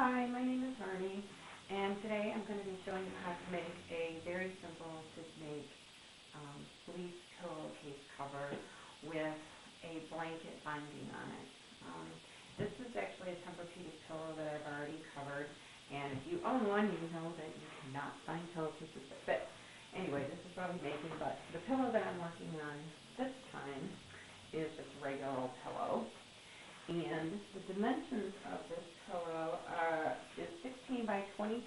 Hi, my name is Marnie, and today I'm going to be showing you how to make a very simple to make fleece pillowcase cover with a blanket binding on it. This is actually a Tempur-Pedic pillow that I've already covered, and if you own one, you know that you cannot find pillowcases that fit. Anyway, this is what I'm making, but the pillow that I'm working on this time is just a regular old pillow. And the dimensions of this pillow is 16 by 22.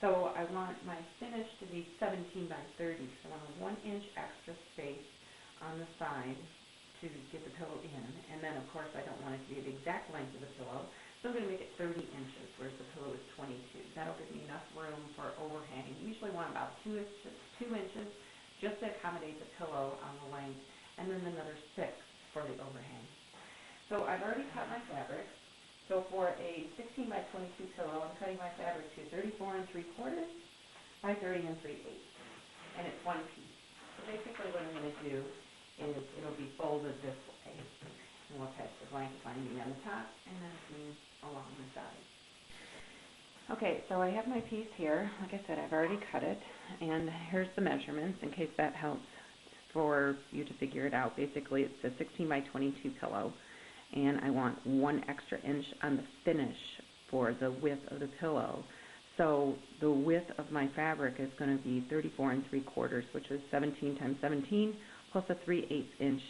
So I want my finish to be 17 by 30. So I want a 1 inch extra space on the side to get the pillow in. And then, of course, I don't want it to be the exact length of the pillow. So I'm going to make it 30 inches, whereas the pillow is 22. That'll give me enough room for overhang. You usually want about 2 inches just to accommodate the pillow on the length, and then another 6 for the overhang. So I've already cut my fabric. So for a 16 by 22 pillow, I'm cutting my fabric to 34 3/4 by 30 3/8, and it's one piece. So basically what I'm going to do is it'll be folded this way, and we'll attach the blanket binding on the top and then seam along the side. Okay, so I have my piece here. Like I said, I've already cut it, and here's the measurements in case that helps for you to figure it out. Basically, it's a 16 by 22 pillow. And I want 1 extra inch on the finish for the width of the pillow. So the width of my fabric is going to be 34 3/4, which is 17 times 17, plus a 3/8 inch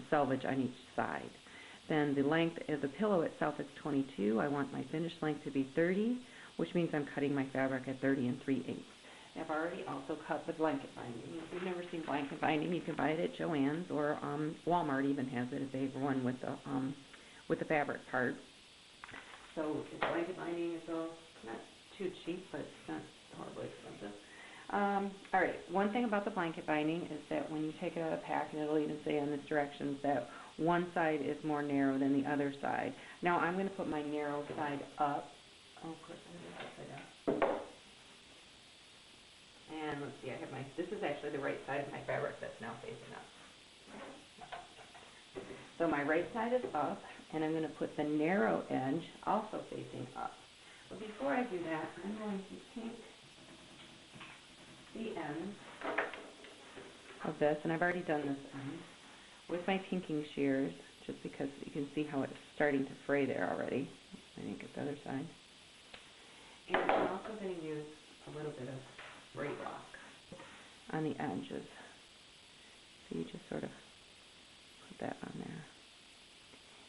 selvage on each side. Then the length of the pillow itself is 22. I want my finished length to be 30, which means I'm cutting my fabric at 30 3/8. I've already also cut the blanket binding. If you've never seen blanket binding, you can buy it at Joann's, or Walmart even has it. They have one with the fabric part. So the blanket binding is not too cheap, but it's not horribly expensive. All right, one thing about the blanket binding is that when you take it out of the pack, and it'll even say on the directions that one side is more narrow than the other side. Now I'm going to put my narrow side up. Oh, of course, I'm going to put it up. And let's see, this is actually the right side of my fabric that's now facing up. So my right side is up, and I'm going to put the narrow edge also facing up. But before I do that, I'm going to pink the ends of this, and I've already done this end, with my pinking shears, just because you can see how it's starting to fray there already. I think it's the other side. And I'm also going to use a little bit of spray rock on the edges. So you just sort of put that on there.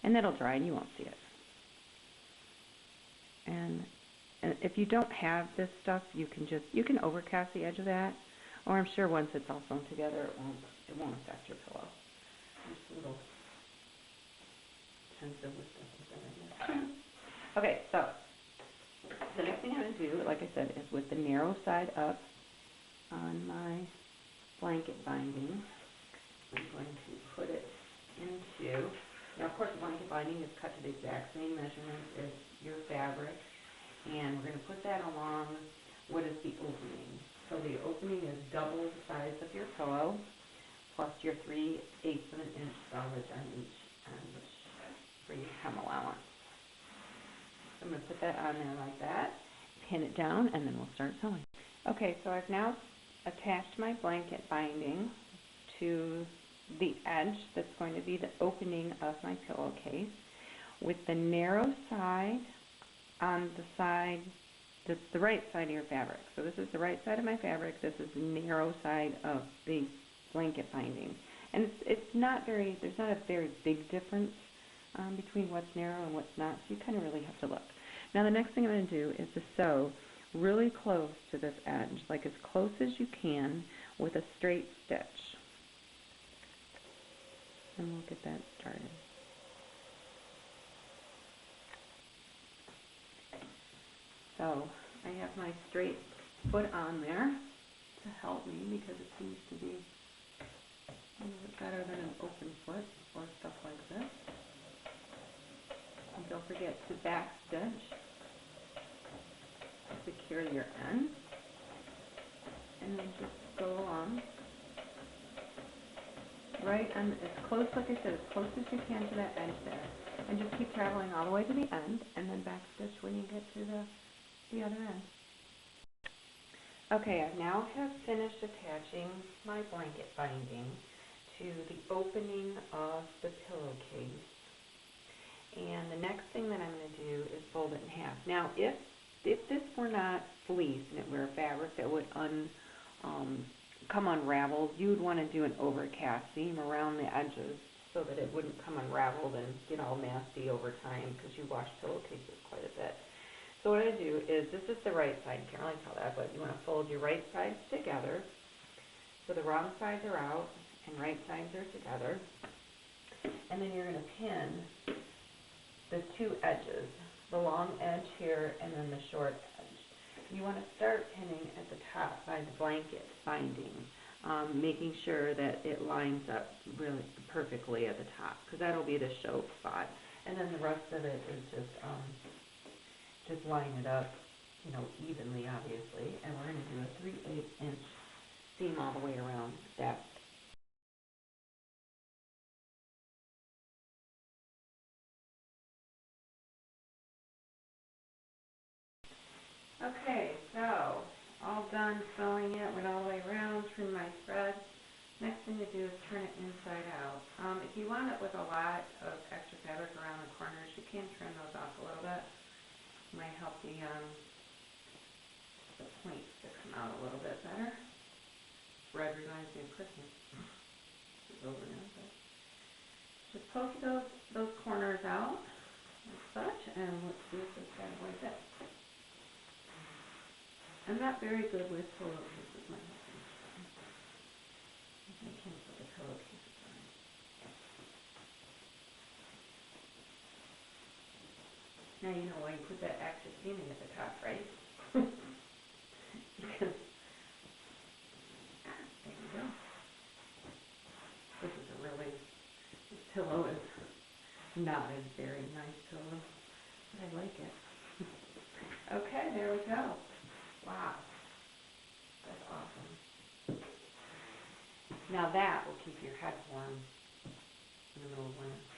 And that'll dry and you won't see it. And if you don't have this stuff, you can overcast the edge of that, or I'm sure once it's all sewn together it won't affect your pillow. Just a little pencil with stuff. Okay, so the next thing I'm going to do, like I said, is with the narrow side up on my blanket binding, I'm going to put it into, now of course the blanket binding is cut to the exact same measurements as your fabric, and we're going to put that along what is the opening. So the opening is double the size of your pillow, plus your 3/8 of an inch selvage on each end for your hem allowance. I'm going to put that on there like that, pin it down, and then we'll start sewing. Okay, so I've now attached my blanket binding to the edge that's going to be the opening of my pillowcase, with the narrow side on the side that's the right side of your fabric. So this is the right side of my fabric, this is the narrow side of the blanket binding. And there's not a very big difference between what's narrow and what's not, so you kind of really have to look. Now the next thing I'm going to do is to sew really close to this edge, like as close as you can with a straight stitch. And we'll get that started. So I have my straight foot on there to help me, because it seems to be a little bit better than an open foot or stuff like this. And don't forget to back stitch, secure your end, and then just go along right on, as close, like I said, as close as you can to that edge there. And just keep traveling all the way to the end, and then back stitch when you get to the other end. Okay, I now have finished attaching my blanket binding to the opening of the pillowcase. And the next thing that I'm going to do is fold it in half. Now, if this were not fleece and it were a fabric that would come unraveled, you would want to do an overcast seam around the edges so that it wouldn't come unraveled and get all nasty over time because you wash pillowcases quite a bit. So what I do is, this is the right side, you can't really tell that, but you want to fold your right sides together so the wrong sides are out and right sides are together. And then you're going to pin the two edges, the long edge here and then the short edge. You want to start pinning at the top by the blanket binding, making sure that it lines up really perfectly at the top, because that'll be the show spot. And then the rest of it is just line it up, evenly, obviously. And we're going to do a 3/8 inch seam all the way around that. Okay, so all done sewing it, went all the way around, trim my thread. Next thing to do is turn it inside out. If you want it with a lot of extra fabric around the corners, you can trim those off a little bit. It might help the points to come out a little bit better. Red reminds me of Christmas. It's over now, but just poke those corners out like such, and let's see if this bad boy fits. I'm not very good with pillowcases, my husband. I can't put the pillowcases on. Now you know why you put that extra seaming at the top, right? Because, there you go. This pillow is not a very nice pillow, but I like it. Okay, there we go. Wow, that's awesome. Now that will keep your head warm in the middle of winter.